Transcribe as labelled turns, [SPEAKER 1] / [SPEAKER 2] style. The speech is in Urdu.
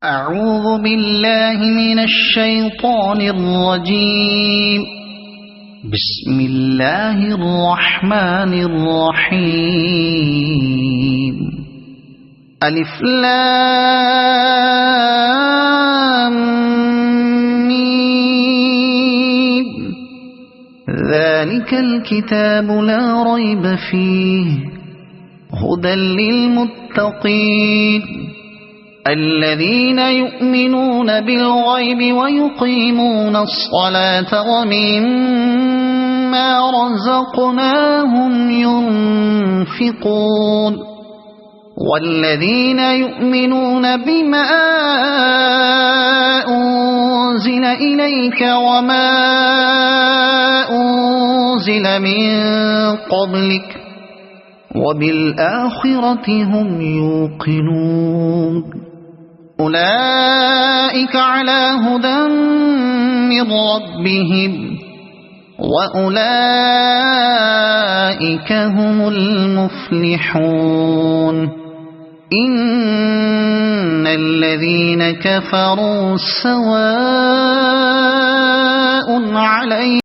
[SPEAKER 1] أعوذ بالله من الشيطان الرجيم. بسم الله الرحمن الرحيم. ألف لام ميم. ذلك الكتاب لا ريب فيه هدى للمتقين الذين يؤمنون بالغيب ويقيمون الصلاة ومما رزقناهم ينفقون والذين يؤمنون بما أنزل إليك وما أنزل من قبلك وبالآخرة هم يوقنون أولئك على هدى من ربهم وأولئك هم المفلحون إن الذين كفروا سواء عليهم